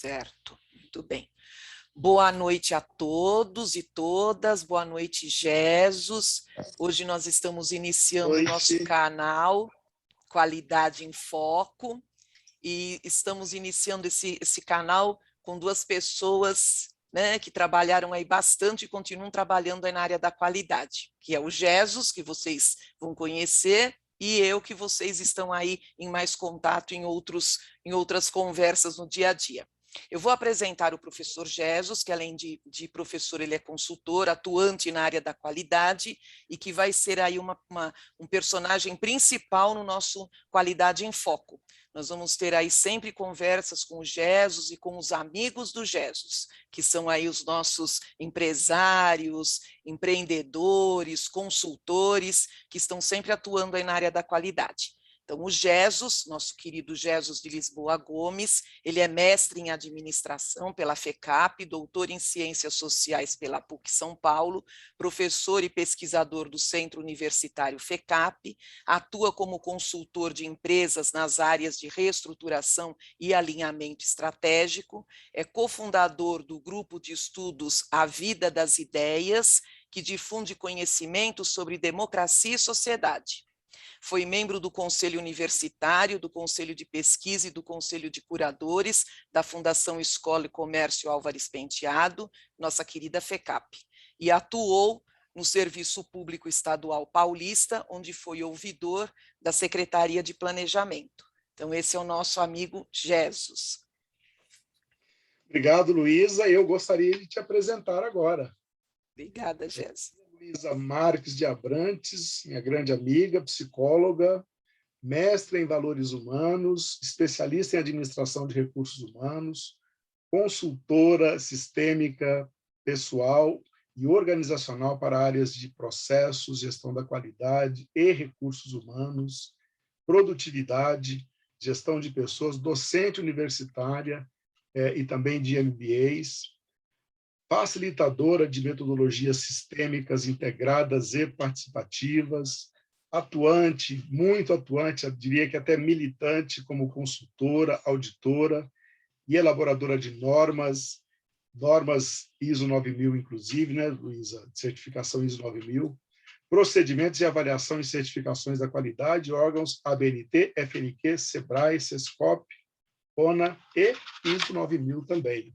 Certo, muito bem. Boa noite a todos e todas, boa noite, Jesus. Hoje nós estamos iniciando o nosso canal Qualidade em Foco e estamos iniciando esse canal com duas pessoas, né, que trabalharam aí bastante e continuam trabalhando aí na área da qualidade, que é o Jesus, que vocês vão conhecer, e eu, que vocês estão aí em mais contato em outras conversas no dia a dia. Eu vou apresentar o professor Jesus, que além de professor, ele é consultor, atuante na área da qualidade, e que vai ser aí um personagem principal no nosso Qualidade em Foco. Nós vamos ter aí sempre conversas com o Jesus e com os amigos do Jesus, que são aí os nossos empresários, empreendedores, consultores, que estão sempre atuando aí na área da qualidade. Então, o Jesus, nosso querido Jesus de Lisboa Gomes, ele é mestre em administração pela FECAP, doutor em ciências sociais pela PUC São Paulo, professor e pesquisador do Centro Universitário FECAP, atua como consultor de empresas nas áreas de reestruturação e alinhamento estratégico, é cofundador do grupo de estudos A Vida das Ideias, que difunde conhecimento sobre democracia e sociedade. Foi membro do Conselho Universitário, do Conselho de Pesquisa e do Conselho de Curadores da Fundação Escola e Comércio Álvares Penteado, nossa querida FECAP, e atuou no Serviço Público Estadual Paulista, onde foi ouvidor da Secretaria de Planejamento. Então, esse é o nosso amigo Jesus. Obrigado, Luísa. Eu gostaria de te apresentar agora. Obrigada, Jesus. Luísa Marques de Abrantes, minha grande amiga, psicóloga, mestre em valores humanos, especialista em administração de recursos humanos, consultora sistêmica, pessoal e organizacional para áreas de processos, gestão da qualidade e recursos humanos, produtividade, gestão de pessoas, docente universitária e também de MBAs, facilitadora de metodologias sistêmicas integradas e participativas, atuante, muito atuante, eu diria que até militante como consultora, auditora e elaboradora de normas ISO 9000, inclusive, né, Luísa? Certificação ISO 9000, procedimentos de avaliação e certificações da qualidade, órgãos ABNT, FNQ, SEBRAE, SESCOP, ONA e ISO 9000 também.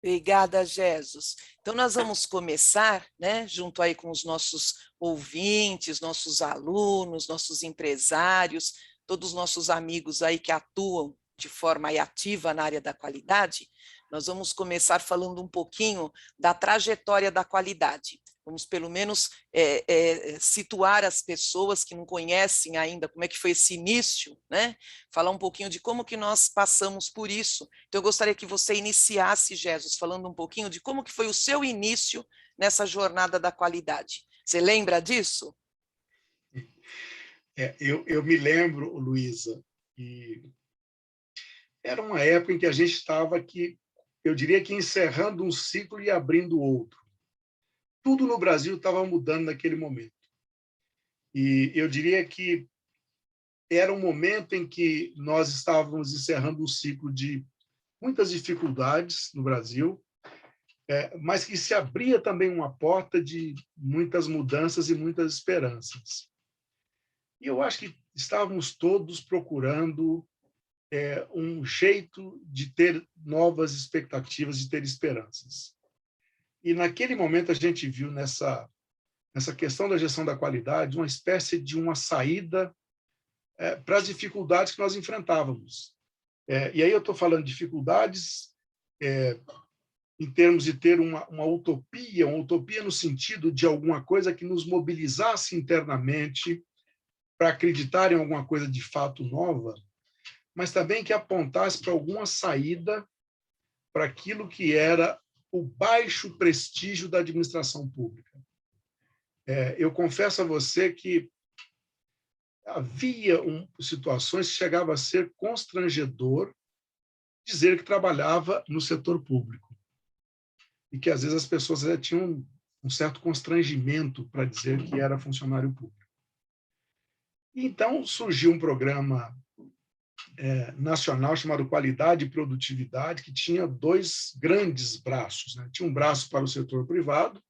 Obrigada, Jesus. Então, nós vamos começar, né, junto aí com os nossos ouvintes, nossos alunos, nossos empresários, todos os nossos amigos aí que atuam de forma aí ativa na área da qualidade. Nós vamos começar falando um pouquinho da trajetória da qualidade. Vamos, pelo menos, situar as pessoas que não conhecem ainda como é que foi esse início, né? Falar um pouquinho de como que nós passamos por isso. Então, eu gostaria que você iniciasse, Jesus, falando um pouquinho de como que foi o seu início nessa jornada da qualidade. Você lembra disso? Eu me lembro, Luísa, que era uma época em que a gente estava aqui, eu diria que encerrando um ciclo e abrindo outro. Tudo no Brasil estava mudando naquele momento. E eu diria que era um momento em que nós estávamos encerrando um ciclo de muitas dificuldades no Brasil, mas que se abria também uma porta de muitas mudanças e muitas esperanças. E eu acho que estávamos todos procurando um jeito de ter novas expectativas, de ter esperanças. E naquele momento a gente viu nessa questão da gestão da qualidade uma espécie de uma saída para as dificuldades que nós enfrentávamos. E aí eu estou falando de dificuldades em termos de ter uma utopia no sentido de alguma coisa que nos mobilizasse internamente para acreditar em alguma coisa de fato nova, mas também que apontasse para alguma saída para aquilo que era o baixo prestígio da administração pública. Eu confesso a você que havia situações que chegava a ser constrangedor dizer que trabalhava no setor público e que, às vezes, as pessoas tinham um certo constrangimento para dizer que era funcionário público. E, então, surgiu um programa nacional chamado Qualidade e Produtividade, que tinha dois grandes braços, né? Tinha um braço para o setor privado,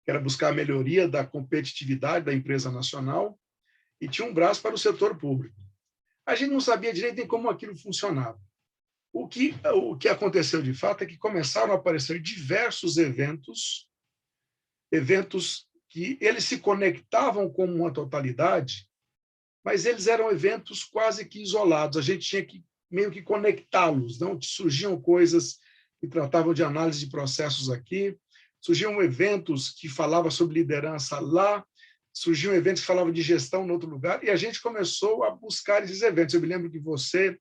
que era buscar a melhoria da competitividade da empresa nacional, e tinha um braço para o setor público. A gente não sabia direito nem como aquilo funcionava. O que aconteceu de fato é que começaram a aparecer diversos eventos que eles se conectavam como uma totalidade, mas eles eram eventos quase que isolados. A gente tinha que meio que conectá-los. Não surgiam coisas que tratavam de análise de processos aqui, surgiam eventos que falavam sobre liderança lá, surgiam eventos que falavam de gestão em outro lugar, e a gente começou a buscar esses eventos. Eu me lembro que você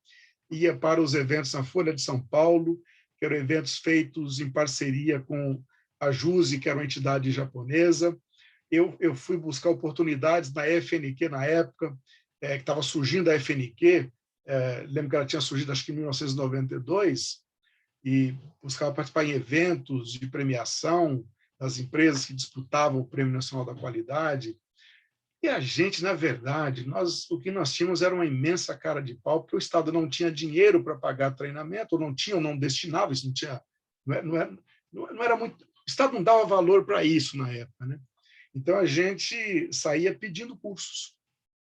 ia para os eventos na Folha de São Paulo, que eram eventos feitos em parceria com a JUSE, que era uma entidade japonesa. Eu fui buscar oportunidades na FNQ na época, que estava surgindo a FNQ, lembro que ela tinha surgido acho que em 1992, e buscava participar em eventos de premiação das empresas que disputavam o Prêmio Nacional da Qualidade. E a gente, na verdade, o que nós tínhamos era uma imensa cara de pau, porque o Estado não tinha dinheiro para pagar treinamento, ou não destinava, isso não era muito. O Estado não dava valor para isso na época, né? Então a gente saía pedindo cursos,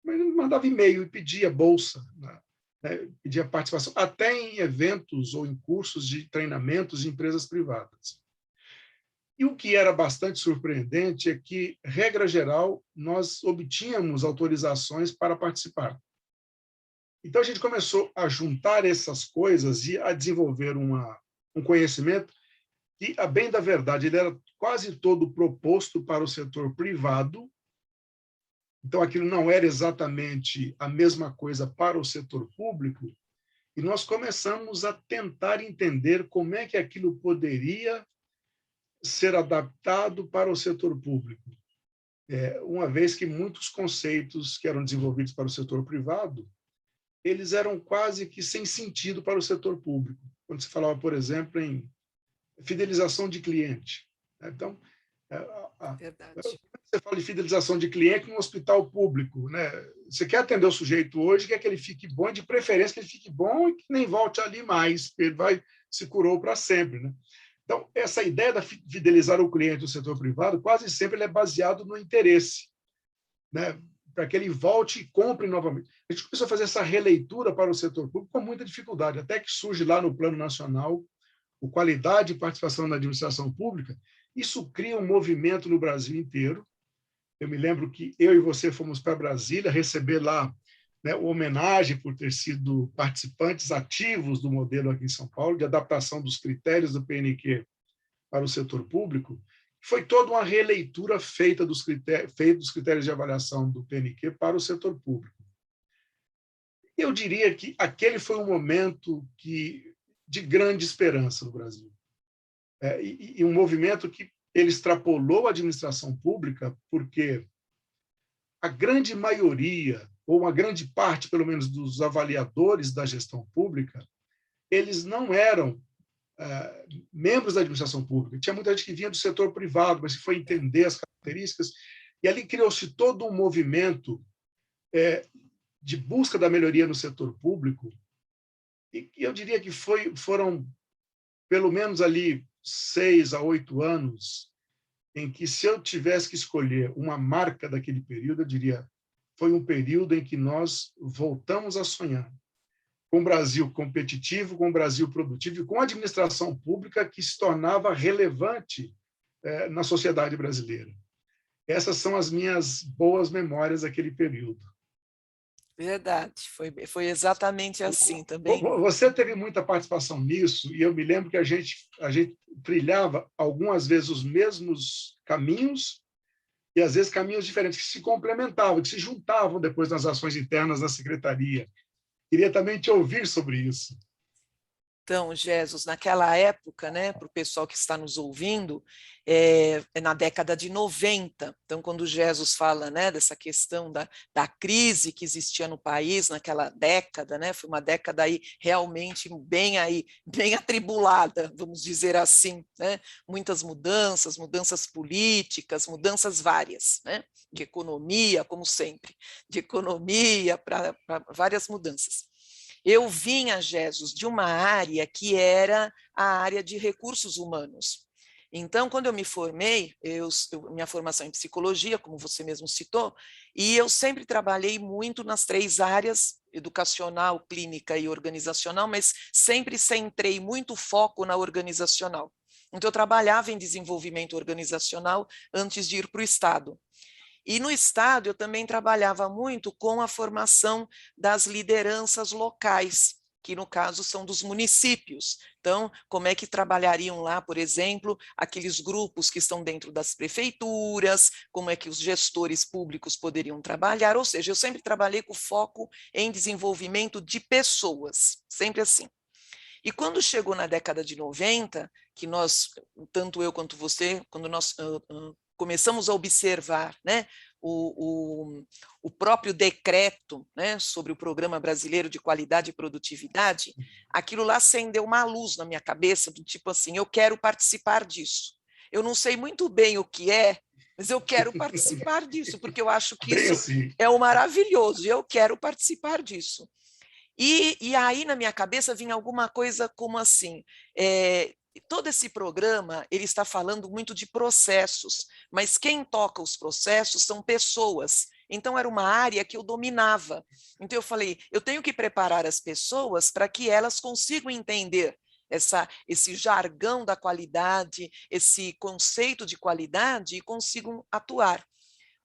mas mandava e-mail e pedia bolsa, né? Pedia participação, até em eventos ou em cursos de treinamentos de empresas privadas. E o que era bastante surpreendente é que, regra geral, nós obtínhamos autorizações para participar. Então, a gente começou a juntar essas coisas e a desenvolver um conhecimento que, a bem da verdade, ele era quase todo proposto para o setor privado. Então, aquilo não era exatamente a mesma coisa para o setor público, e nós começamos a tentar entender como é que aquilo poderia ser adaptado para o setor público, uma vez que muitos conceitos que eram desenvolvidos para o setor privado, eles eram quase que sem sentido para o setor público. Quando se falava, por exemplo, em fidelização de cliente. Então, Verdade. você fala de fidelização de cliente no hospital público, né? Você quer atender o sujeito hoje, quer que ele fique bom, de preferência que ele fique bom e que nem volte ali mais, ele se curou para sempre, né? Então, essa ideia de fidelizar o cliente do setor privado, quase sempre ele é baseado no interesse, né? Para que ele volte e compre novamente. A gente começou a fazer essa releitura para o setor público com muita dificuldade, até que surge lá no Plano Nacional o Qualidade e Participação na Administração Pública. Isso cria um movimento no Brasil inteiro. Eu me lembro que eu e você fomos para Brasília receber lá, né, homenagem por ter sido participantes ativos do modelo aqui em São Paulo, de adaptação dos critérios do PNQ para o setor público. Foi toda uma releitura feita dos critérios de avaliação do PNQ para o setor público. Eu diria que aquele foi um momento de grande esperança no Brasil. E um movimento que ele extrapolou a administração pública, porque a grande maioria, ou uma grande parte, pelo menos, dos avaliadores da gestão pública, eles não eram membros da administração pública. Tinha muita gente que vinha do setor privado, mas que foi entender as características, e ali criou-se todo um movimento de busca da melhoria no setor público, e eu diria que foram pelo menos ali 6 a 8 anos em que, se eu tivesse que escolher uma marca daquele período, eu diria, foi um período em que nós voltamos a sonhar com um Brasil competitivo, com um Brasil produtivo e com a administração pública que se tornava relevante na sociedade brasileira. Essas são as minhas boas memórias daquele período. Verdade, foi exatamente assim também. Você teve muita participação nisso, e eu me lembro que a gente trilhava algumas vezes os mesmos caminhos, e às vezes caminhos diferentes, que se complementavam, que se juntavam depois nas ações internas da secretaria. Queria também te ouvir sobre isso. Então, Jesus, naquela época, né, para o pessoal que está nos ouvindo, na década de 90, então quando Jesus fala, né, dessa questão da crise que existia no país naquela década, né, foi uma década aí realmente bem atribulada, vamos dizer assim, né, muitas mudanças políticas, mudanças várias, né, de economia, como sempre, de economia para várias mudanças. Eu vinha, Jesus, de uma área que era a área de recursos humanos. Então, quando eu me formei, minha formação em psicologia, como você mesmo citou, e eu sempre trabalhei muito nas 3 áreas, educacional, clínica e organizacional, mas sempre centrei muito foco na organizacional. Então, eu trabalhava em desenvolvimento organizacional antes de ir para o Estado. E no Estado, eu também trabalhava muito com a formação das lideranças locais, que no caso são dos municípios. Então, como é que trabalhariam lá, por exemplo, aqueles grupos que estão dentro das prefeituras, como é que os gestores públicos poderiam trabalhar, ou seja, eu sempre trabalhei com foco em desenvolvimento de pessoas, sempre assim. E quando chegou na década de 90, que nós, tanto eu quanto você, quando nós começamos a observar, né, o próprio decreto, né, sobre o Programa Brasileiro de Qualidade e Produtividade, aquilo lá acendeu uma luz na minha cabeça, do tipo assim, eu quero participar disso. Eu não sei muito bem o que é, mas eu quero participar disso, porque eu acho que Bem isso assim. é o maravilhoso, e eu quero participar disso. E aí, na minha cabeça, vinha alguma coisa como assim, todo esse programa ele está falando muito de processos, mas quem toca os processos são pessoas. Então, era uma área que eu dominava. Então, eu falei, eu tenho que preparar as pessoas para que elas consigam entender esse jargão da qualidade, esse conceito de qualidade e consigam atuar.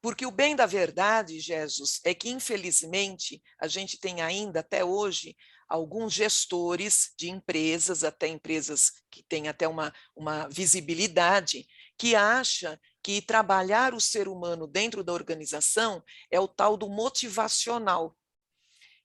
Porque o bem da verdade, Jesus, é que, infelizmente, a gente tem ainda, até hoje, alguns gestores de empresas, até empresas que têm até uma visibilidade, que acha que trabalhar o ser humano dentro da organização é o tal do motivacional.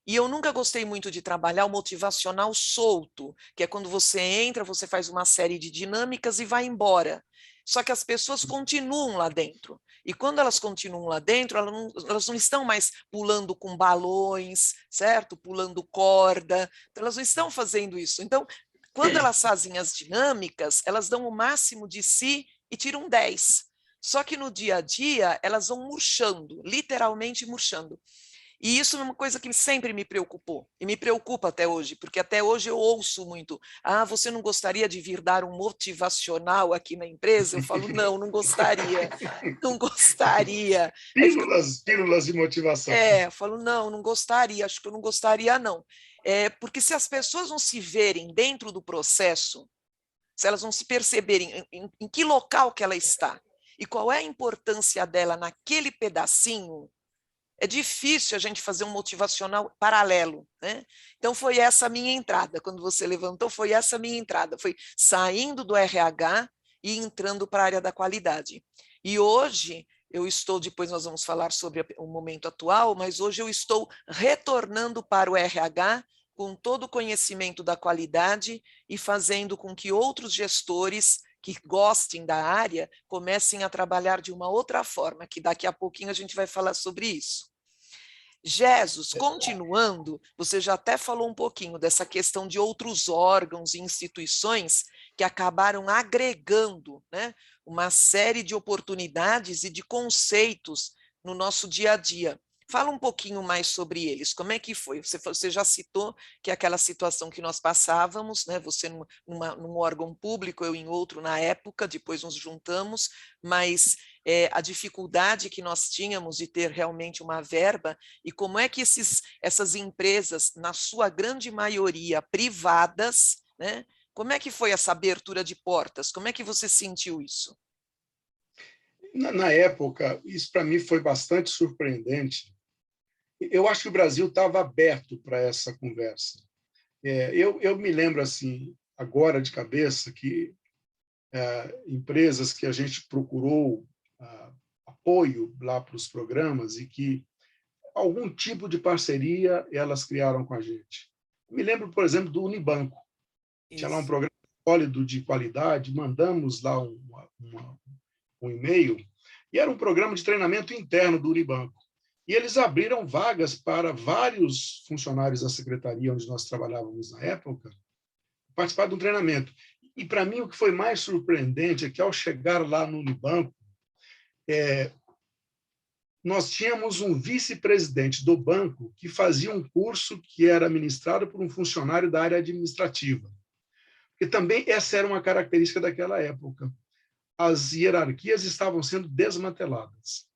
E eu nunca gostei muito de trabalhar o motivacional solto, que é quando você entra, você faz uma série de dinâmicas e vai embora. Só que as pessoas continuam lá dentro. E quando elas continuam lá dentro, elas não estão mais pulando com balões, certo? Pulando corda. Então, elas não estão fazendo isso. Então, quando elas fazem as dinâmicas, elas dão o máximo de si e tiram 10. Só que no dia a dia, elas vão murchando, literalmente murchando. E isso é uma coisa que sempre me preocupou, e me preocupa até hoje, porque até hoje eu ouço muito, você não gostaria de vir dar um motivacional aqui na empresa? Eu falo, não, não gostaria, não gostaria. Aí fica, Pílulas de motivação. eu falo, não, não gostaria, acho que eu não gostaria, não. Porque se as pessoas não se verem dentro do processo, se elas não se perceberem em que local que ela está, e qual é a importância dela naquele pedacinho, é difícil a gente fazer um motivacional paralelo, né? Então, foi essa a minha entrada. Quando você levantou, foi essa a minha entrada. Foi saindo do RH e entrando para a área da qualidade. E hoje, eu estou, depois nós vamos falar sobre o momento atual, mas hoje eu estou retornando para o RH com todo o conhecimento da qualidade e fazendo com que outros gestores que gostem da área comecem a trabalhar de uma outra forma, que daqui a pouquinho a gente vai falar sobre isso. Jesus, continuando, você já até falou um pouquinho dessa questão de outros órgãos e instituições que acabaram agregando, né, uma série de oportunidades e de conceitos no nosso dia a dia. Fala um pouquinho mais sobre eles. Como é que foi? Você já citou que aquela situação que nós passávamos, né? Você num órgão público, eu em outro na época, depois nos juntamos, mas a dificuldade que nós tínhamos de ter realmente uma verba e como é que essas empresas, na sua grande maioria privadas, né? Como é que foi essa abertura de portas? Como é que você sentiu isso? Na época, isso para mim foi bastante surpreendente. Eu acho que o Brasil estava aberto para essa conversa. Eu me lembro assim agora de cabeça que empresas que a gente procurou apoio lá para os programas e que algum tipo de parceria elas criaram com a gente. Me lembro, por exemplo, do Unibanco. Tinha lá um Isso. programa sólido de qualidade, mandamos lá um e-mail, e era um programa de treinamento interno do Unibanco. E eles abriram vagas para vários funcionários da secretaria onde nós trabalhávamos na época, participar de um treinamento. E, para mim, o que foi mais surpreendente é que, ao chegar lá no Unibanco, nós tínhamos um vice-presidente do banco que fazia um curso que era ministrado por um funcionário da área administrativa. Porque também essa era uma característica daquela época. As hierarquias estavam sendo desmanteladas.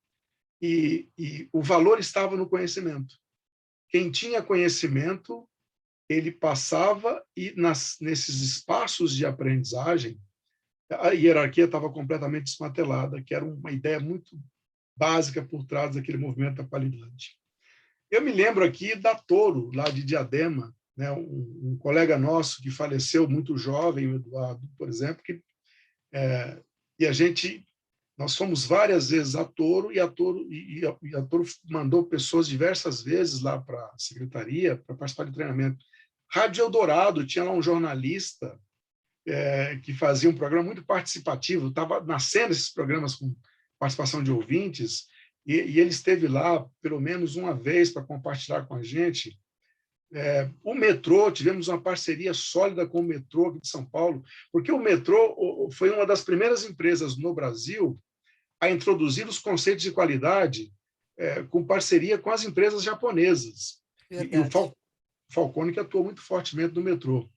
E o valor estava no conhecimento. Quem tinha conhecimento, ele passava e nesses espaços de aprendizagem, a hierarquia estava completamente desmantelada, que era uma ideia muito básica por trás daquele movimento da qualidade. Eu me lembro aqui da Toro, lá de Diadema, né, um colega nosso que faleceu muito jovem, o Eduardo, por exemplo, e nós fomos várias vezes a Toro, e a Toro mandou pessoas diversas vezes lá para a secretaria para participar de treinamento. Rádio Eldorado, tinha lá um jornalista que fazia um programa muito participativo, estava nascendo esses programas com participação de ouvintes, e ele esteve lá pelo menos uma vez para compartilhar com a gente. O metrô, tivemos uma parceria sólida com o metrô aqui de São Paulo, porque o metrô foi uma das primeiras empresas no Brasil a introduzir os conceitos de qualidade com parceria com as empresas japonesas. E o Falcone, que atuou muito fortemente no metrô.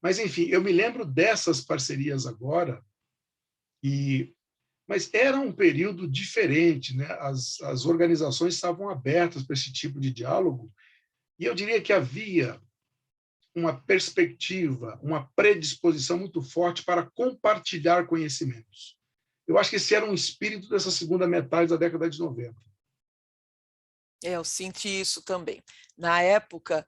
Mas, enfim, eu me lembro dessas parcerias agora, mas era um período diferente, né? As organizações estavam abertas para esse tipo de diálogo, e eu diria que havia uma perspectiva, uma predisposição muito forte para compartilhar conhecimentos. Eu acho que esse era um espírito dessa segunda metade da década de 90. Eu senti isso também. Na época,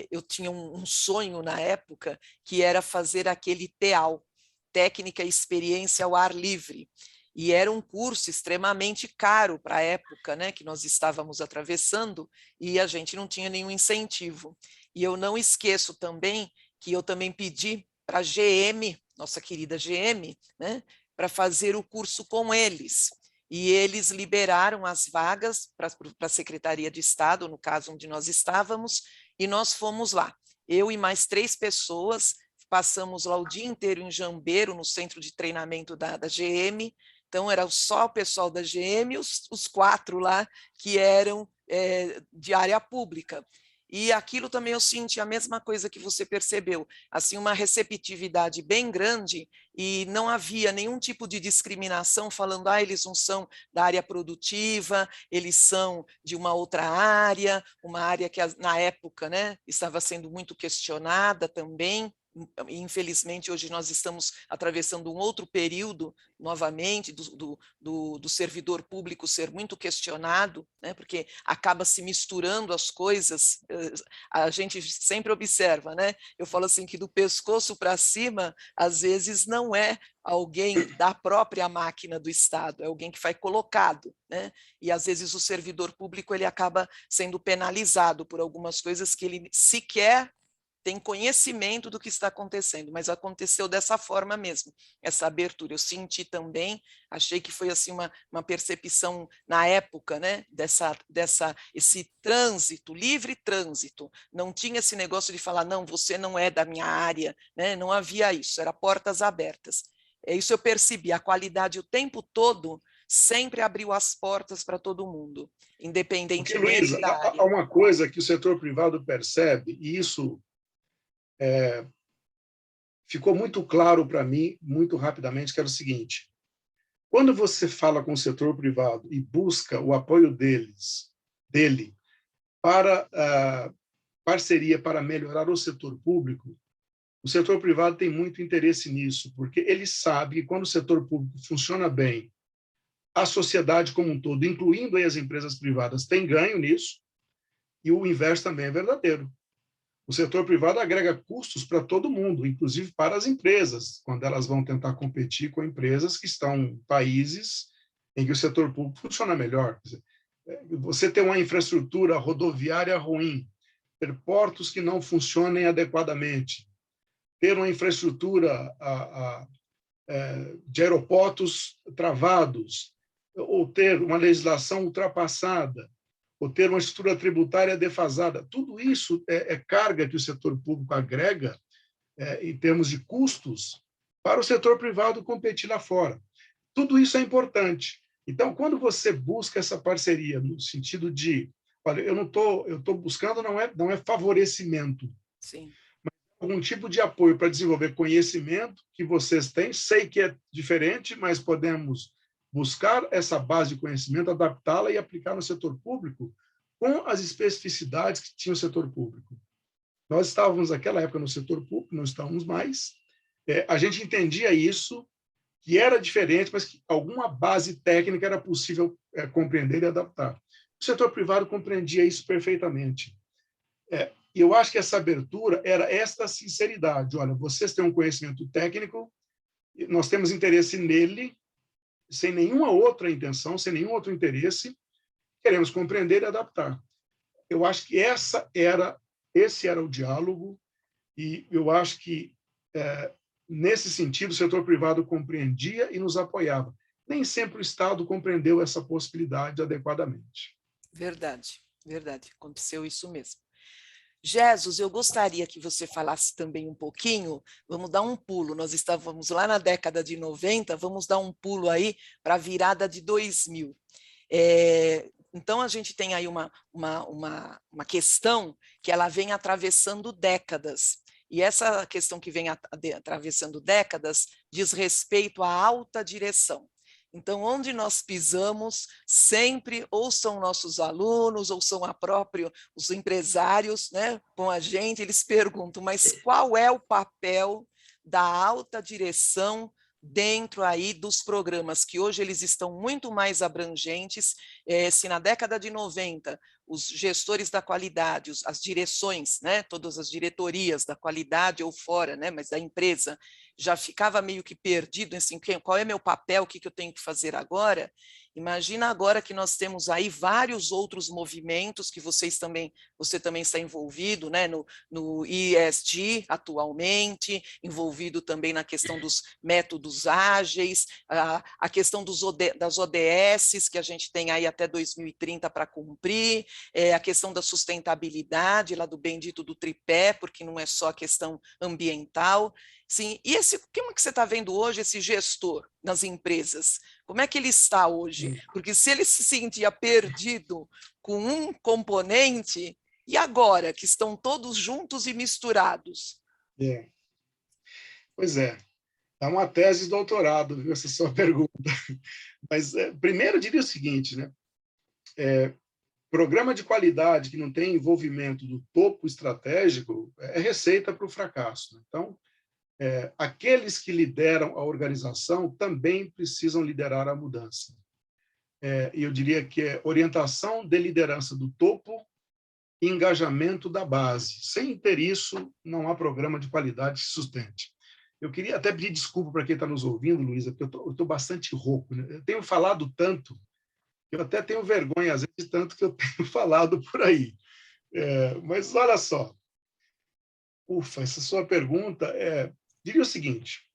eu tinha um sonho na época, que era fazer aquele TEAL, Técnica e Experiência ao Ar Livre. E era um curso extremamente caro para a época, né, que nós estávamos atravessando, e a gente não tinha nenhum incentivo. E eu não esqueço também que eu também pedi para a GM, nossa querida GM, né, para fazer o curso com eles. E eles liberaram as vagas para a Secretaria de Estado, no caso onde nós estávamos, e nós fomos lá. Eu e mais 3 pessoas, passamos lá o dia inteiro em Jambeiro, no centro de treinamento da GM. Então, era só o pessoal da GM e os 4 lá que eram de área pública. E aquilo também eu senti a mesma coisa que você percebeu, assim, uma receptividade bem grande, e não havia nenhum tipo de discriminação falando, eles não são da área produtiva, eles são de uma outra área, uma área que na época, né, estava sendo muito questionada também. Infelizmente, hoje nós estamos atravessando um outro período, novamente, do servidor público ser muito questionado, né, porque acaba se misturando as coisas. A gente sempre observa, né? Eu falo assim que do pescoço para cima, às vezes não é alguém da própria máquina do Estado, é alguém que foi colocado, né? E às vezes o servidor público ele acaba sendo penalizado por algumas coisas que ele sequer tem conhecimento do que está acontecendo, mas aconteceu dessa forma mesmo, essa abertura. Eu senti também, achei que foi assim uma percepção na época, né, esse trânsito, livre trânsito. Não tinha esse negócio de falar, não, você não é da minha área, né? Não havia isso, era portas abertas. Isso eu percebi, a qualidade o tempo todo sempre abriu as portas para todo mundo, independentemente Porque, Luísa, da área. há uma coisa que o setor privado percebe, e isso ficou muito claro para mim, muito rapidamente, que era o seguinte: quando você fala com o setor privado e busca o apoio dele para parceria para melhorar o setor público, o setor privado tem muito interesse nisso, porque ele sabe que quando o setor público funciona bem, a sociedade como um todo, incluindo aí as empresas privadas, tem ganho nisso, e o inverso também é verdadeiro. O setor privado agrega custos para todo mundo, inclusive para as empresas, quando elas vão tentar competir com empresas que estão em países em que o setor público funciona melhor. Você ter uma infraestrutura rodoviária ruim, ter portos que não funcionem adequadamente, ter uma infraestrutura de aeroportos travados, ou ter uma legislação ultrapassada, ou ter uma estrutura tributária defasada. Tudo isso é carga que o setor público agrega em termos de custos para o setor privado competir lá fora. Tudo isso é importante, Então, quando você busca essa parceria no sentido de, olha, eu estou buscando não é favorecimento, Sim. algum tipo de apoio para desenvolver conhecimento que vocês têm, sei que é diferente, mas podemos buscar essa base de conhecimento, adaptá-la e aplicar no setor público com as especificidades que tinha o setor público. Nós estávamos naquela época no setor público, não estamos mais. A gente entendia isso, que era diferente, mas que alguma base técnica era possível compreender e adaptar. O setor privado compreendia isso perfeitamente. E eu acho que essa abertura era esta sinceridade. Olha, vocês têm um conhecimento técnico, nós temos interesse nele, sem nenhuma outra intenção, sem nenhum outro interesse, queremos compreender e adaptar. Eu acho que esse era o diálogo, e eu acho que, nesse sentido, o setor privado compreendia e nos apoiava. Nem sempre o Estado compreendeu essa possibilidade adequadamente. Verdade, verdade. Aconteceu isso mesmo. Jesus, eu gostaria que você falasse também um pouquinho, vamos dar um pulo, nós estávamos lá na década de 90, vamos dar um pulo aí para a virada de 2000. Então, a gente tem aí uma questão que ela vem atravessando décadas, e essa questão que vem atravessando décadas diz respeito à alta direção. Então, onde nós pisamos, sempre ou são nossos alunos, ou são os empresários, né, com a gente, eles perguntam, mas qual é o papel da alta direção dentro aí dos programas, que hoje eles estão muito mais abrangentes. Se na década de 90 os gestores da qualidade, as direções, né, todas as diretorias da qualidade ou fora, né, mas da empresa, já ficava meio que perdido, assim, qual é meu papel, o que eu tenho que fazer agora? Imagina agora que nós temos aí vários outros movimentos que você também está envolvido, né, no ESG atualmente, envolvido também na questão dos métodos ágeis, a questão das ODSs, que a gente tem aí até 2030 para cumprir, a questão da sustentabilidade, lá do bendito do tripé, porque não é só a questão ambiental. Sim, e como que você está vendo hoje esse gestor nas empresas? Como é que ele está hoje? Porque se ele se sentia perdido com um componente, e agora que estão todos juntos e misturados? Pois é uma tese de doutorado, viu, essa sua pergunta. Mas, primeiro, eu diria o seguinte, né? Programa de qualidade que não tem envolvimento do topo estratégico é receita para o fracasso. Então, aqueles que lideram a organização também precisam liderar a mudança. E eu diria que é orientação de liderança do topo e engajamento da base. Sem ter isso, não há programa de qualidade que sustente. Eu queria até pedir desculpa para quem está nos ouvindo, Luísa, porque eu estou bastante rouco, né? Eu tenho falado tanto, eu até tenho vergonha, às vezes, tanto que eu tenho falado por aí. Mas olha só, essa sua pergunta diria o seguinte: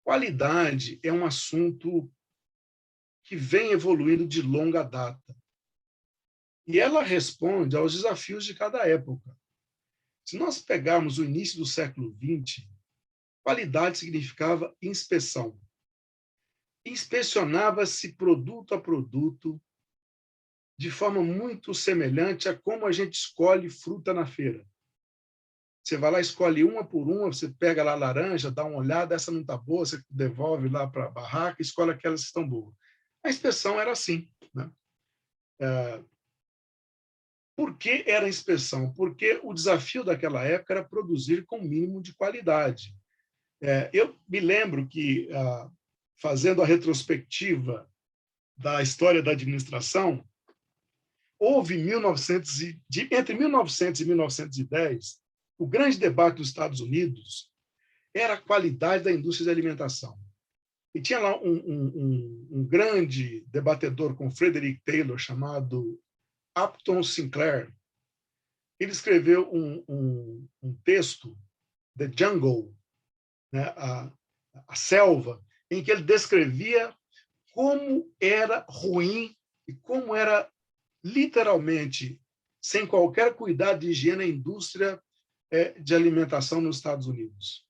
qualidade é um assunto que vem evoluindo de longa data. E ela responde aos desafios de cada época. Se nós pegarmos o início do século XX, qualidade significava inspeção. Inspecionava-se produto a produto de forma muito semelhante a como a gente escolhe fruta na feira. Você vai lá, escolhe uma por uma, você pega lá a laranja, dá uma olhada, essa não está boa, você devolve lá para a barraca, escolhe aquelas que estão boas. A inspeção era assim, né? Por que era inspeção? Porque o desafio daquela época era produzir com o mínimo de qualidade. Eu me lembro que, fazendo a retrospectiva da história da administração, houve entre 1900 e 1910, o grande debate dos Estados Unidos era a qualidade da indústria de alimentação. E tinha lá um grande debatedor com Frederick Taylor, chamado Upton Sinclair. Ele escreveu um texto, The Jungle, né, a selva, em que ele descrevia como era ruim e como era, literalmente, sem qualquer cuidado de higiene, a indústria de alimentação nos Estados Unidos.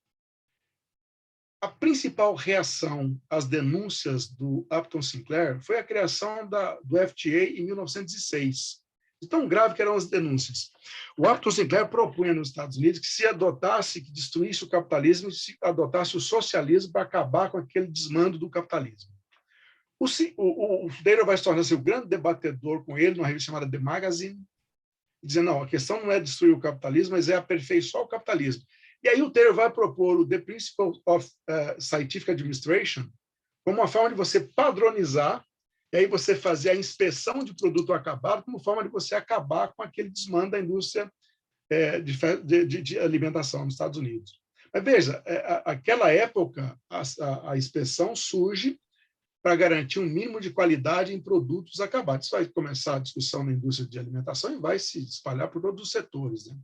a principal reação às denúncias do Upton Sinclair foi a criação do FTA em 1906. De tão grave que eram as denúncias. O Upton Sinclair propunha nos Estados Unidos que se adotasse, que destruísse o capitalismo, se adotasse o socialismo para acabar com aquele desmando do capitalismo. O Taylor vai se tornar o grande debatedor com ele, numa revista chamada The Magazine, dizendo, não, a questão não é destruir o capitalismo, mas é aperfeiçoar o capitalismo. E aí o Taylor vai propor o The Principles of Scientific Administration como uma forma de você padronizar, e aí você fazer a inspeção de produto acabado como forma de você acabar com aquele desmando da indústria de alimentação nos Estados Unidos. Mas veja, aquela época, a inspeção surge para garantir um mínimo de qualidade em produtos acabados. Isso vai começar a discussão na indústria de alimentação e vai se espalhar por todos os setores, né?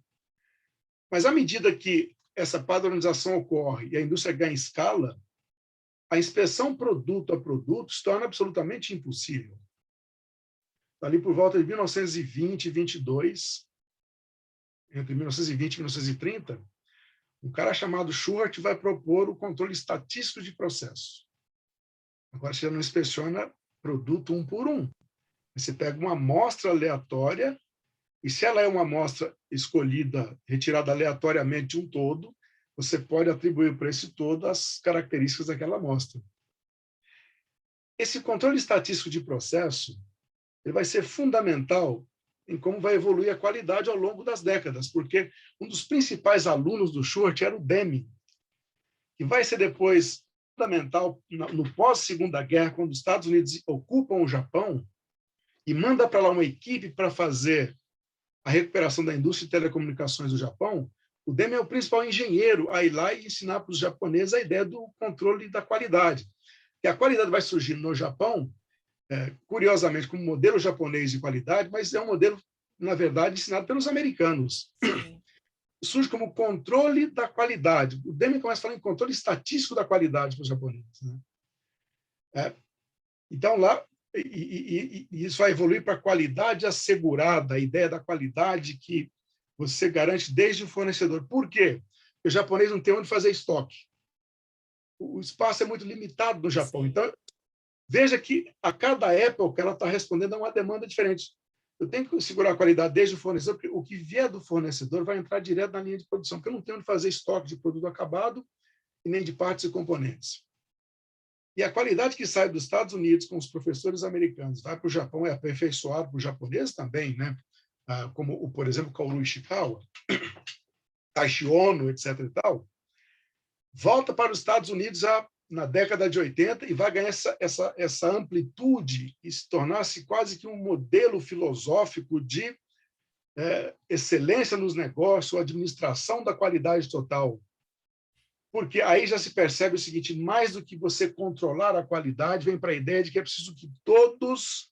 Mas, à medida que essa padronização ocorre e a indústria ganha escala, a inspeção produto a produto se torna absolutamente impossível. Ali por volta de 1920 e 22, entre 1920 e 1930, um cara chamado Short vai propor o controle estatístico de processo. Agora, você não inspeciona produto um por um. Você pega uma amostra aleatória e, se ela é uma amostra escolhida, retirada aleatoriamente de um todo, você pode atribuir para esse todo as características daquela amostra. Esse controle estatístico de processo ele vai ser fundamental em como vai evoluir a qualidade ao longo das décadas, porque um dos principais alunos do Short era o Deming, que vai ser depois fundamental no pós-Segunda Guerra, quando os Estados Unidos ocupam o Japão e manda para lá uma equipe para fazer a recuperação da indústria de telecomunicações do Japão. O Deming é o principal engenheiro a ir lá e ensinar para os japoneses a ideia do controle da qualidade. E a qualidade vai surgir no Japão, curiosamente, como modelo japonês de qualidade, mas é um modelo, na verdade, ensinado pelos americanos. Sim. Surge como controle da qualidade. O Deming começa a falar em controle estatístico da qualidade para os japoneses, né? Então, lá, e isso vai evoluir para a qualidade assegurada, a ideia da qualidade que você garante desde o fornecedor. Por quê? Porque o japonês não tem onde fazer estoque. O espaço é muito limitado no Japão. Então, veja que a cada época ela está respondendo a uma demanda diferente. Eu tenho que segurar a qualidade desde o fornecedor, porque o que vier do fornecedor vai entrar direto na linha de produção, porque eu não tenho onde fazer estoque de produto acabado e nem de partes e componentes. E a qualidade que sai dos Estados Unidos com os professores americanos vai para o Japão, é aperfeiçoada para os japoneses também, né? Como, por exemplo, Kaoru Ishikawa, Taishi Ono, etc. e tal, volta para os Estados Unidos na década de 80 e vai ganhar essa amplitude e se tornar-se quase que um modelo filosófico de excelência nos negócios, administração da qualidade total. Porque aí já se percebe o seguinte, mais do que você controlar a qualidade, vem para a ideia de que é preciso que todos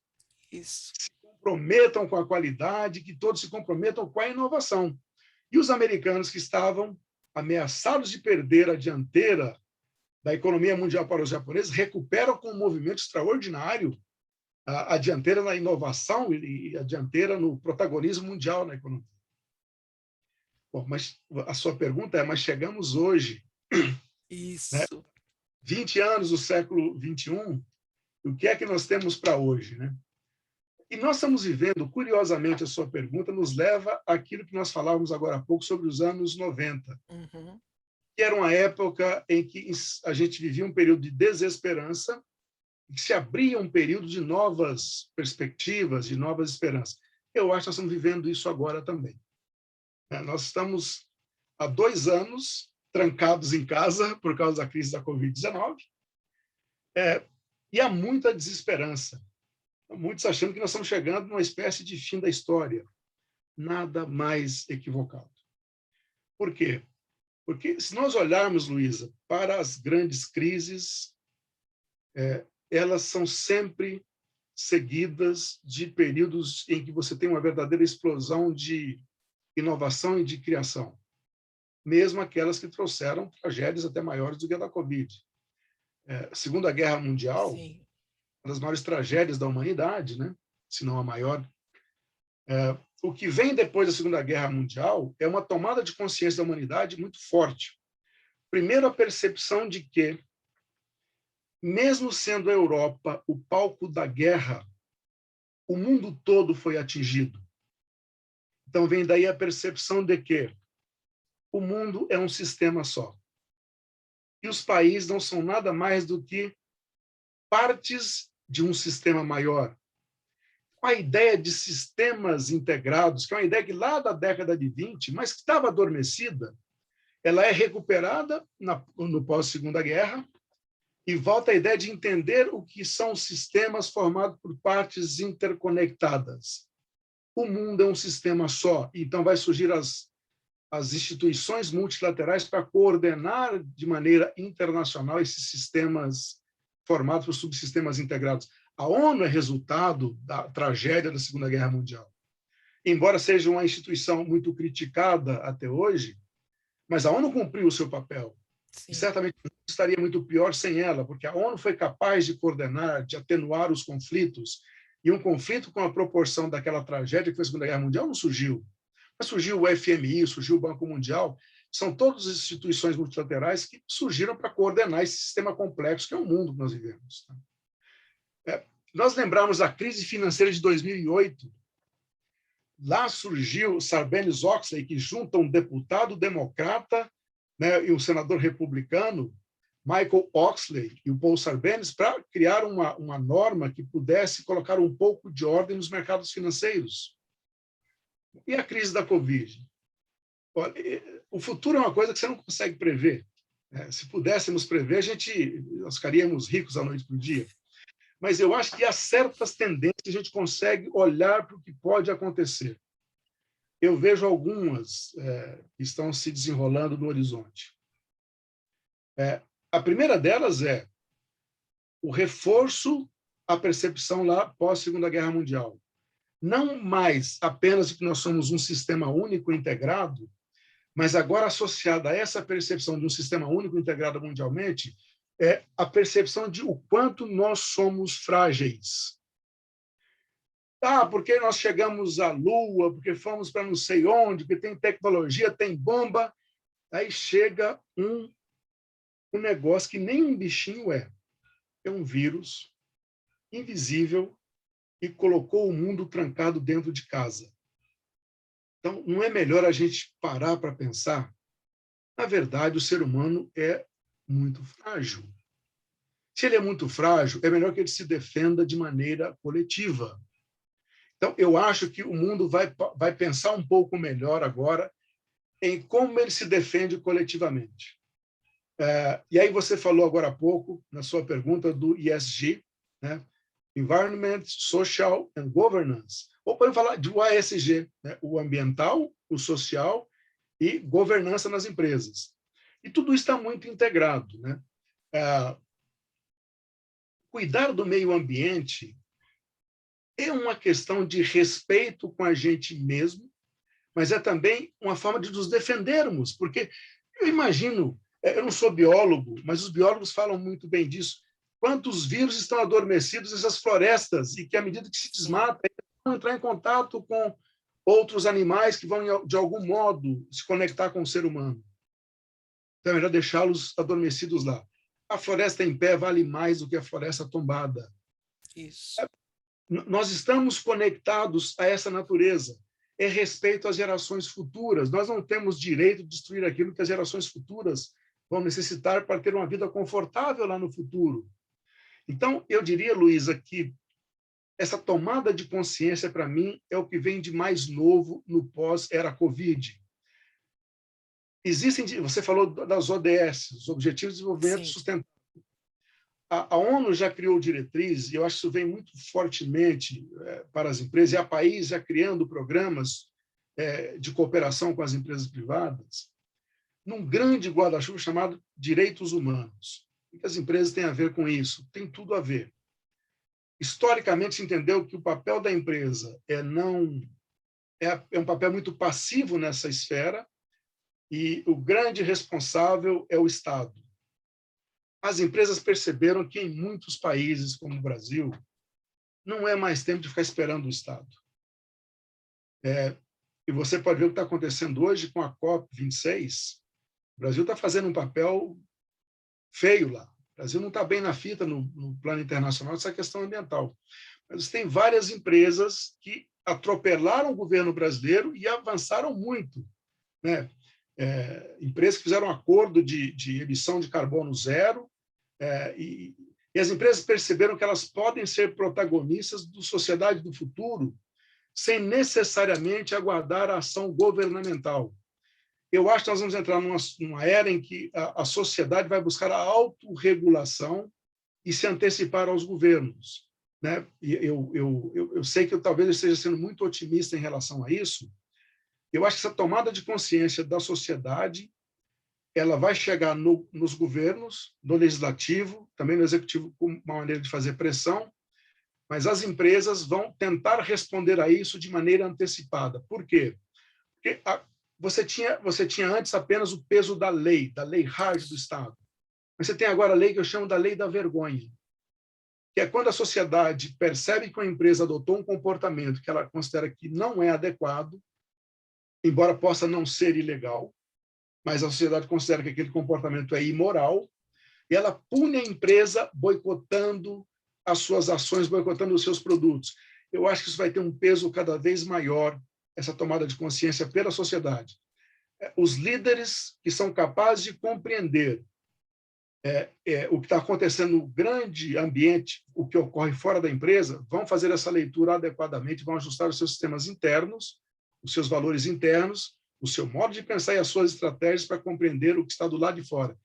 se comprometam com a qualidade, que todos se comprometam com a inovação. E os americanos que estavam ameaçados de perder a dianteira da economia mundial para os japoneses, recuperam com um movimento extraordinário a dianteira na inovação e a dianteira no protagonismo mundial na economia. Bom, mas a sua pergunta é, mas chegamos hoje, isso, né? 20 anos do século XXI, o que é que nós temos para hoje, né? E nós estamos vivendo, curiosamente, a sua pergunta nos leva àquilo que nós falávamos agora há pouco sobre os anos 90, que era uma época em que a gente vivia um período de desesperança e que se abria um período de novas perspectivas, de novas esperanças. Eu acho que nós estamos vivendo isso agora também. Nós estamos há 2 anos trancados em casa por causa da crise da Covid-19 e há muita desesperança. Muitos achando que nós estamos chegando numa espécie de fim da história. Nada mais equivocado. Por quê? Porque se nós olharmos, Luísa, para as grandes crises, elas são sempre seguidas de períodos em que você tem uma verdadeira explosão de inovação e de criação, mesmo aquelas que trouxeram tragédias até maiores do que a da Covid. Segunda Guerra Mundial, sim, uma das maiores tragédias da humanidade, né? Se não a maior. O que vem depois da Segunda Guerra Mundial é uma tomada de consciência da humanidade muito forte. Primeiro, a percepção de que, mesmo sendo a Europa o palco da guerra, o mundo todo foi atingido. Então, vem daí a percepção de que o mundo é um sistema só. E os países não são nada mais do que partes de um sistema maior. A ideia de sistemas integrados, que é uma ideia que lá da década de 20, mas que estava adormecida, ela é recuperada no pós-Segunda Guerra e volta à ideia de entender o que são sistemas formados por partes interconectadas. O mundo é um sistema só, então vai surgir as instituições multilaterais para coordenar de maneira internacional esses sistemas formados por subsistemas integrados. A ONU é resultado da tragédia da Segunda Guerra Mundial. Embora seja uma instituição muito criticada até hoje, mas a ONU cumpriu o seu papel. Sim. E certamente estaria muito pior sem ela, porque a ONU foi capaz de coordenar, de atenuar os conflitos, e um conflito com a proporção daquela tragédia que foi a Segunda Guerra Mundial não surgiu. Mas surgiu o FMI, surgiu o Banco Mundial, são todas as instituições multilaterais que surgiram para coordenar esse sistema complexo que é o mundo que nós vivemos. Nós lembramos da crise financeira de 2008. Lá surgiu Sarbanes-Oxley, que junta um deputado democrata, né, e um senador republicano, Michael Oxley e o Paul Sarbanes, para criar uma norma que pudesse colocar um pouco de ordem nos mercados financeiros. E a crise da Covid? Olha, o futuro é uma coisa que você não consegue prever. Se pudéssemos prever, nós ficaríamos ricos da noite para o dia. Mas eu acho que há certas tendências que a gente consegue olhar para o que pode acontecer. Eu vejo algumas que estão se desenrolando no horizonte. A primeira delas é o reforço à percepção lá pós-Segunda Guerra Mundial. Não mais apenas que nós somos um sistema único integrado, mas agora associada a essa percepção de um sistema único integrado mundialmente, é a percepção de o quanto nós somos frágeis. Porque nós chegamos à Lua, porque fomos para não sei onde, porque tem tecnologia, tem bomba. Aí chega um negócio que nem um bichinho é. É um vírus invisível e colocou o mundo trancado dentro de casa. Então, não é melhor a gente parar para pensar? Na verdade, o ser humano é muito frágil. Se ele é muito frágil, é melhor que ele se defenda de maneira coletiva. Então, eu acho que o mundo vai pensar um pouco melhor agora em como ele se defende coletivamente. E aí você falou agora há pouco, na sua pergunta, do ESG, né? Environment, Social and Governance. Ou podemos falar do ASG, né? O ambiental, o social e governança nas empresas. E tudo isso está muito integrado, né? Cuidar do meio ambiente é uma questão de respeito com a gente mesmo, mas é também uma forma de nos defendermos, porque eu imagino, eu não sou biólogo, mas os biólogos falam muito bem disso, quantos vírus estão adormecidos nessas florestas e que, à medida que se desmata, vão entrar em contato com outros animais que vão, de algum modo, se conectar com o ser humano. Então, é melhor deixá-los adormecidos lá. A floresta em pé vale mais do que a floresta tombada. Isso. Nós estamos conectados a essa natureza. É respeito às gerações futuras. Nós não temos direito de destruir aquilo que as gerações futuras vão necessitar para ter uma vida confortável lá no futuro. Então, eu diria, Luísa, que essa tomada de consciência, para mim, é o que vem de mais novo no pós-era Covid. Existem, você falou das ODS, os Objetivos de Desenvolvimento Sustentável. A ONU já criou diretrizes, e eu acho que isso vem muito fortemente para as empresas, e a país já criando programas de cooperação com as empresas privadas, num grande guarda-chuva chamado direitos humanos. O que as empresas têm a ver com isso? Tem tudo a ver. Historicamente, se entendeu que o papel da empresa é um papel muito passivo nessa esfera, e o grande responsável é o Estado. As empresas perceberam que em muitos países, como o Brasil, não é mais tempo de ficar esperando o Estado. E você pode ver o que está acontecendo hoje com a COP26, O Brasil está fazendo um papel feio lá. O Brasil não está bem na fita no plano internacional dessa questão ambiental. Mas tem várias empresas que atropelaram o governo brasileiro e avançaram muito, né? Empresas que fizeram um acordo de emissão de carbono zero, e as empresas perceberam que elas podem ser protagonistas da sociedade do futuro sem necessariamente aguardar a ação governamental. Eu acho que nós vamos entrar numa era em que a sociedade vai buscar a autorregulação e se antecipar aos governos, né? Eu sei que talvez eu esteja sendo muito otimista em relação a isso. Eu acho que essa tomada de consciência da sociedade ela vai chegar nos governos, no legislativo, também no executivo, como uma maneira de fazer pressão, mas as empresas vão tentar responder a isso de maneira antecipada. Por quê? Porque você tinha antes apenas o peso da lei hard do Estado. Mas você tem agora a lei que eu chamo da lei da vergonha, que é quando a sociedade percebe que uma empresa adotou um comportamento que ela considera que não é adequado, embora possa não ser ilegal, mas a sociedade considera que aquele comportamento é imoral, e ela pune a empresa boicotando as suas ações, boicotando os seus produtos. Eu acho que isso vai ter um peso cada vez maior, essa tomada de consciência pela sociedade. Os líderes que são capazes de compreender o que está acontecendo no grande ambiente, o que ocorre fora da empresa, vão fazer essa leitura adequadamente, vão ajustar os seus sistemas internos, os seus valores internos, o seu modo de pensar e as suas estratégias para compreender o que está do lado de fora.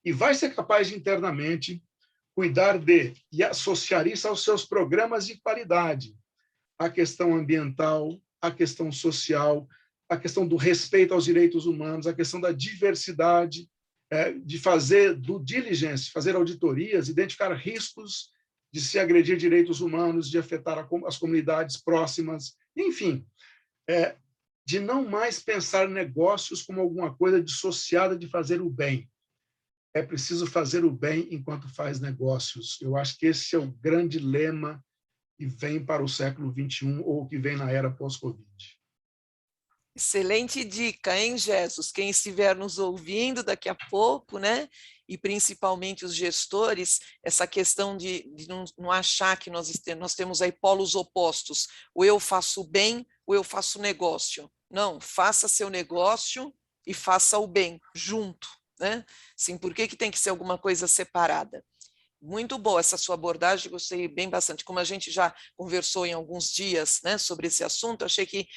E vai ser capaz de, internamente, cuidar e associar isso aos seus programas de qualidade. A questão ambiental, a questão social, a questão do respeito aos direitos humanos, a questão da diversidade, de fazer due diligence, fazer auditorias, identificar riscos de se agredir direitos humanos, de afetar as comunidades próximas, enfim, de não mais pensar negócios como alguma coisa dissociada de fazer o bem. É preciso fazer o bem enquanto faz negócios. Eu acho que esse é o grande lema que vem para o século XXI ou que vem na era pós-Covid. Excelente dica, hein, Jesus? Quem estiver nos ouvindo daqui a pouco, né? E principalmente os gestores, essa questão de não achar que nós temos aí polos opostos, ou eu faço bem ou eu faço negócio. Não, faça seu negócio e faça o bem junto, né? Sim, por que tem que ser alguma coisa separada? Muito boa essa sua abordagem, gostei bem bastante. Como a gente já conversou em alguns dias, né, sobre esse assunto, achei que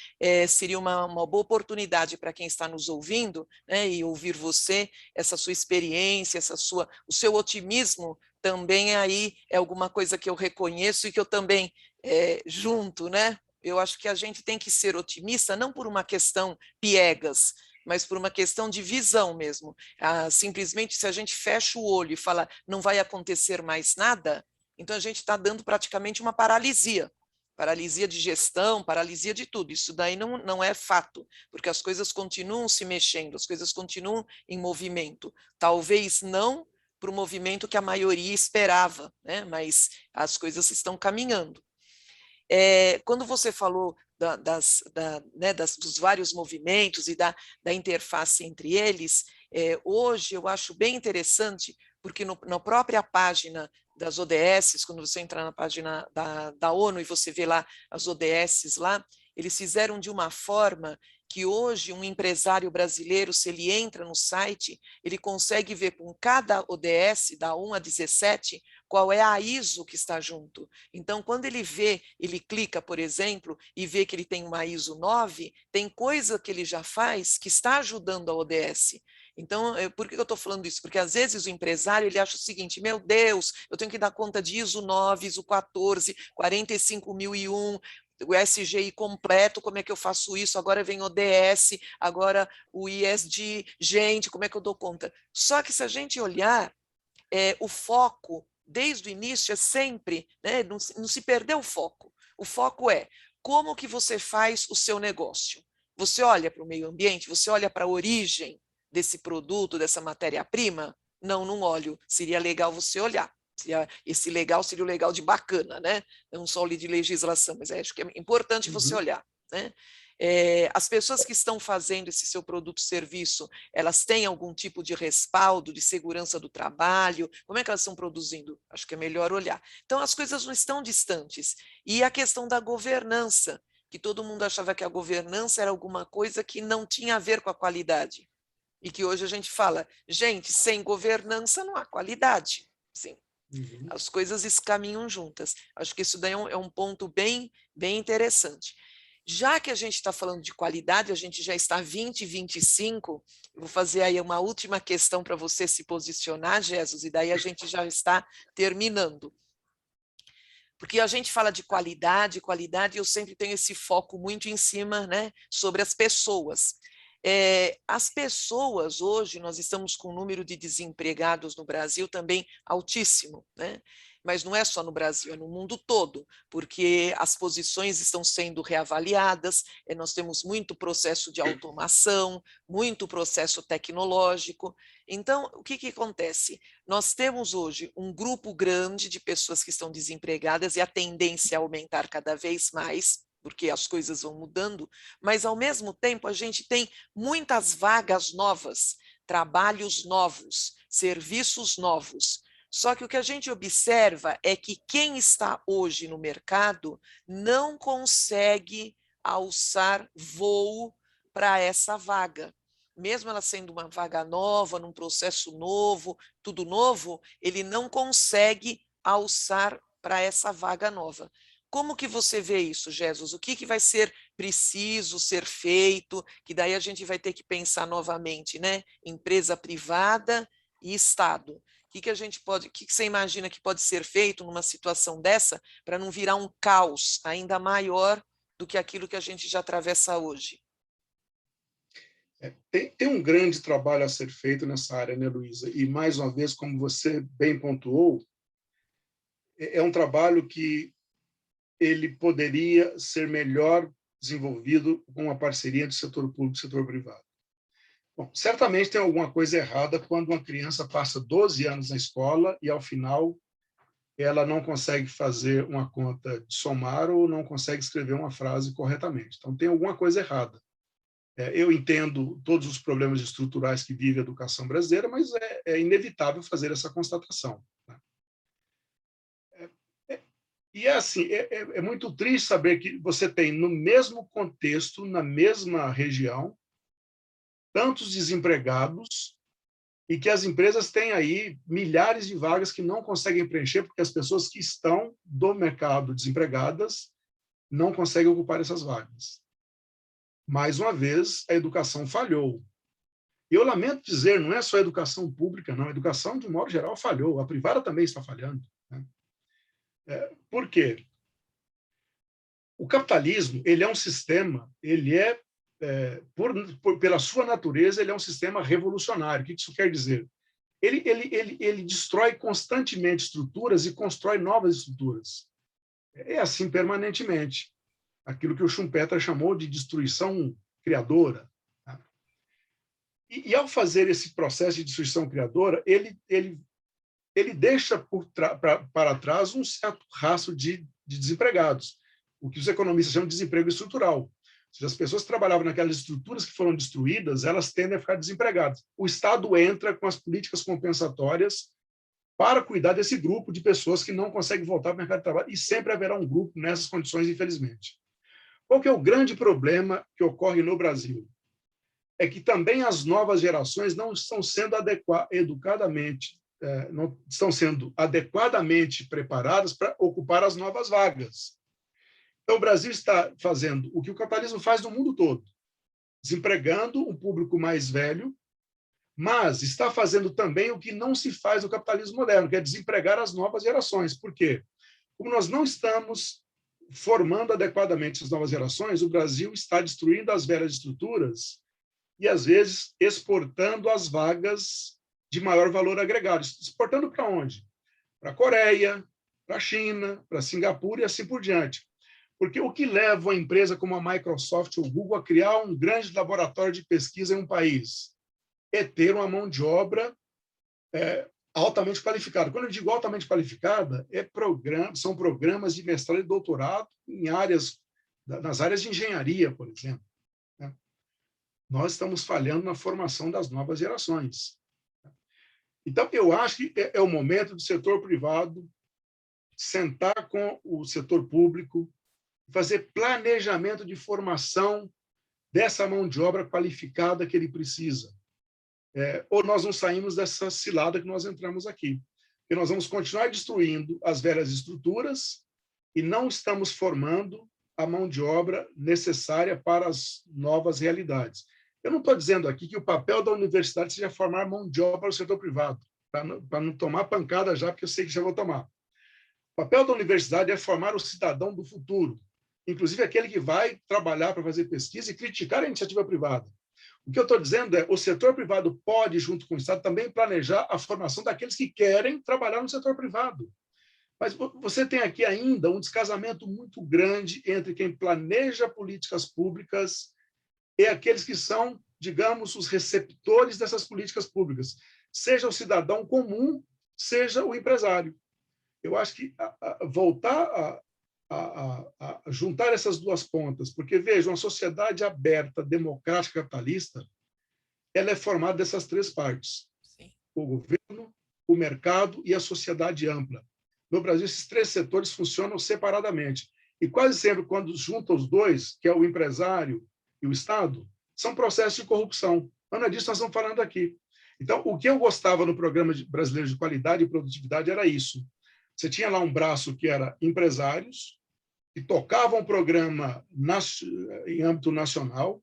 seria uma boa oportunidade para quem está nos ouvindo, né, e ouvir você, essa sua experiência, o seu otimismo também aí é alguma coisa que eu reconheço e que eu também junto, né? Eu acho que a gente tem que ser otimista, não por uma questão piegas, mas por uma questão de visão mesmo. Simplesmente, se a gente fecha o olho e fala não vai acontecer mais nada, então a gente está dando praticamente uma paralisia de gestão, paralisia de tudo. Isso daí não é fato, porque as coisas continuam se mexendo, as coisas continuam em movimento. Talvez não para o movimento que a maioria esperava, né? Mas as coisas estão caminhando. Quando você falou dos vários movimentos e da interface entre eles, hoje eu acho bem interessante, porque na própria página das ODS, quando você entra na página da ONU e você vê lá as ODS lá, eles fizeram de uma forma que hoje um empresário brasileiro, se ele entra no site, ele consegue ver com cada ODS, da 1 a 17, qual é a ISO que está junto. Então, quando ele clica, por exemplo, e vê que ele tem uma ISO 9, tem coisa que ele já faz que está ajudando a ODS. Então, por que eu estou falando isso? Porque às vezes o empresário ele acha o seguinte, meu Deus, eu tenho que dar conta de ISO 9, ISO 14, 45001, o SGI completo, como é que eu faço isso? Agora vem o ODS, agora o ISD, gente, como é que eu dou conta? Só que se a gente olhar, o foco, desde o início, é sempre, né, não se perdeu o foco. O foco é como que você faz o seu negócio. Você olha para o meio ambiente, você olha para a origem desse produto, dessa matéria-prima? Não olho. Seria legal você olhar. Esse legal seria o legal de bacana, né? Não só de legislação, mas acho que é importante você olhar, né? As pessoas que estão fazendo esse seu produto serviço, elas têm algum tipo de respaldo, de segurança do trabalho? Como é que elas estão produzindo? Acho que é melhor olhar. Então, as coisas não estão distantes. E a questão da governança, que todo mundo achava que a governança era alguma coisa que não tinha a ver com a qualidade. E que hoje a gente fala, gente, sem governança não há qualidade. Sim, as coisas caminham juntas. Acho que isso daí é um ponto bem interessante. Já que a gente está falando de qualidade, a gente já está 2025, eu vou fazer aí uma última questão para você se posicionar, Jesus, e daí a gente já está terminando. Porque a gente fala de qualidade, eu sempre tenho esse foco muito em cima, né, sobre as pessoas. As pessoas, hoje, nós estamos com um número de desempregados no Brasil também altíssimo, né? Mas não é só no Brasil, é no mundo todo, porque as posições estão sendo reavaliadas, nós temos muito processo de automação, muito processo tecnológico. Então, o que acontece? Nós temos hoje um grupo grande de pessoas que estão desempregadas e a tendência é aumentar cada vez mais, porque as coisas vão mudando, mas, ao mesmo tempo, a gente tem muitas vagas novas, trabalhos novos, serviços novos. Só que o que a gente observa é que quem está hoje no mercado não consegue alçar voo para essa vaga. Mesmo ela sendo uma vaga nova, num processo novo, tudo novo, ele não consegue alçar para essa vaga nova. Como que você vê isso, Jesus? O que vai ser preciso ser feito? Que daí a gente vai ter que pensar novamente, né? Empresa privada e Estado. O que a gente pode, o que você imagina que pode ser feito numa situação dessa para não virar um caos ainda maior do que aquilo que a gente já atravessa hoje? Tem um grande trabalho a ser feito nessa área, né, Luísa? E, mais uma vez, como você bem pontuou, é um trabalho que ele poderia ser melhor desenvolvido com uma parceria do setor público e setor privado. Bom, certamente tem alguma coisa errada quando uma criança passa 12 anos na escola e, ao final, ela não consegue fazer uma conta de somar ou não consegue escrever uma frase corretamente. Então, tem alguma coisa errada. Eu entendo todos os problemas estruturais que vive a educação brasileira, mas é inevitável fazer essa constatação. E assim, é muito triste saber que você tem, no mesmo contexto, na mesma região, tantos desempregados e que as empresas têm aí milhares de vagas que não conseguem preencher porque as pessoas que estão do mercado desempregadas não conseguem ocupar essas vagas. Mais uma vez, a educação falhou. E eu lamento dizer, não é só a educação pública, não. A educação, de modo geral, falhou. A privada também está falhando. Né? Por quê? O capitalismo, ele é um sistema, pela sua natureza, ele é um sistema revolucionário. O que isso quer dizer? Ele destrói constantemente estruturas e constrói novas estruturas. É assim permanentemente. Aquilo que o Schumpeter chamou de destruição criadora. Tá? E ao fazer esse processo de destruição criadora, ele deixa para trás um certo rastro de desempregados, o que os economistas chamam de desemprego estrutural. Ou seja, as pessoas que trabalhavam naquelas estruturas que foram destruídas, elas tendem a ficar desempregadas. O Estado entra com as políticas compensatórias para cuidar desse grupo de pessoas que não conseguem voltar para o mercado de trabalho, e sempre haverá um grupo nessas condições, infelizmente. Qual que é o grande problema que ocorre no Brasil? É que também as novas gerações não estão sendo não estão sendo adequadamente preparadas para ocupar as novas vagas. Então, o Brasil está fazendo o que o capitalismo faz no mundo todo, desempregando um público mais velho, mas está fazendo também o que não se faz no capitalismo moderno, que é desempregar as novas gerações. Por quê? Como nós não estamos formando adequadamente as novas gerações, o Brasil está destruindo as velhas estruturas e, às vezes, exportando as vagas de maior valor agregado. Exportando para onde? Para a Coreia, para a China, para Singapura e assim por diante. Porque o que leva uma empresa como a Microsoft ou o Google a criar um grande laboratório de pesquisa em um país? É ter uma mão de obra altamente qualificada. Quando eu digo altamente qualificada, são programas de mestrado e doutorado nas áreas de engenharia, por exemplo. nós estamos falhando na formação das novas gerações. Então, eu acho que é o momento do setor privado sentar com o setor público, fazer planejamento de formação dessa mão de obra qualificada que ele precisa. Ou nós não saímos dessa cilada que nós entramos aqui. Porque nós vamos continuar destruindo as velhas estruturas e não estamos formando a mão de obra necessária para as novas realidades. Eu não estou dizendo aqui que o papel da universidade seja formar mão de obra para o setor privado, para não tomar pancada já, porque eu sei que já vou tomar. O papel da universidade é formar o cidadão do futuro, inclusive aquele que vai trabalhar para fazer pesquisa e criticar a iniciativa privada. O que eu estou dizendo é o setor privado pode, junto com o Estado, também planejar a formação daqueles que querem trabalhar no setor privado. Mas você tem aqui ainda um descasamento muito grande entre quem planeja políticas públicas e aqueles que são, digamos, os receptores dessas políticas públicas, seja o cidadão comum, seja o empresário. Eu acho que voltar a juntar essas duas pontas, porque, veja, uma sociedade aberta, democrática, capitalista, ela é formada dessas três partes. Sim. O governo, o mercado e a sociedade ampla. No Brasil, esses três setores funcionam separadamente. E quase sempre, quando juntam os dois, que é o empresário e o Estado, são processos de corrupção. Não é disso que nós estamos falando aqui. Então, o que eu gostava no Programa Brasileiro de Qualidade e Produtividade era isso. Você tinha lá um braço que era empresários, que tocavam o programa em âmbito nacional,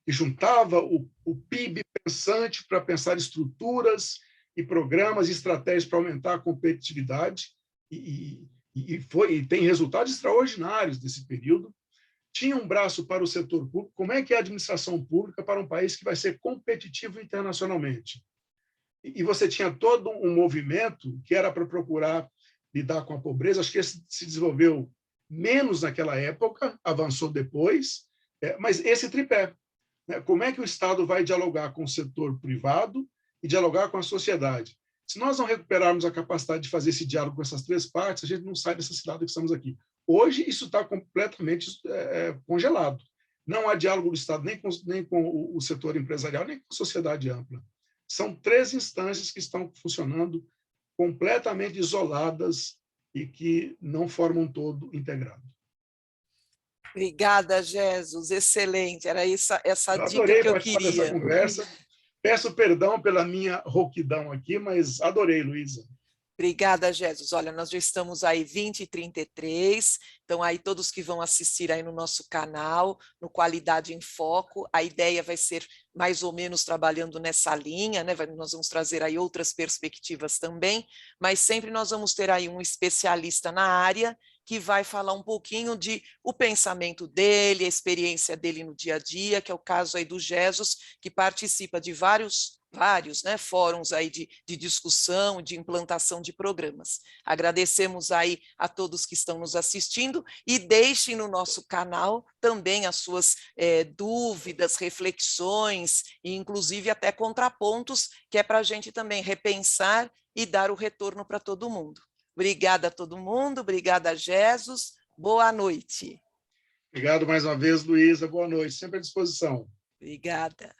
que juntava o PIB pensante para pensar estruturas e programas e estratégias para aumentar a competitividade, e tem resultados extraordinários desse período. Tinha um braço para o setor público. Como é que é a administração pública para um país que vai ser competitivo internacionalmente? E você tinha todo um movimento que era para procurar lidar com a pobreza. Acho que esse se desenvolveu menos naquela época, avançou depois, mas esse tripé. Como é que o Estado vai dialogar com o setor privado e dialogar com a sociedade? Se nós não recuperarmos a capacidade de fazer esse diálogo com essas três partes, a gente não sai dessa cilada que estamos aqui. Hoje, isso está completamente congelado. Não há diálogo do Estado nem com o setor empresarial, nem com a sociedade ampla. São três instâncias que estão funcionando completamente isoladas e que não formam um todo integrado. Obrigada, Jesus, excelente, era essa dica que eu queria. Dessa conversa. Peço perdão pela minha rouquidão aqui, mas adorei, Luísa. Obrigada, Jesus. Olha, nós já estamos aí 20h33, então aí todos que vão assistir aí no nosso canal, no Qualidade em Foco, a ideia vai ser mais ou menos trabalhando nessa linha, né? Nós vamos trazer aí outras perspectivas também, mas sempre nós vamos ter aí um especialista na área que vai falar um pouquinho de o pensamento dele, a experiência dele no dia a dia, que é o caso aí do Jesus, que participa de vários fóruns aí de discussão, de implantação de programas. Agradecemos aí a todos que estão nos assistindo e deixem no nosso canal também as suas dúvidas, reflexões e inclusive até contrapontos, que é para a gente também repensar e dar o retorno para todo mundo. Obrigada a todo mundo, obrigada a Jesus, boa noite. Obrigado mais uma vez, Luísa, boa noite, sempre à disposição. Obrigada.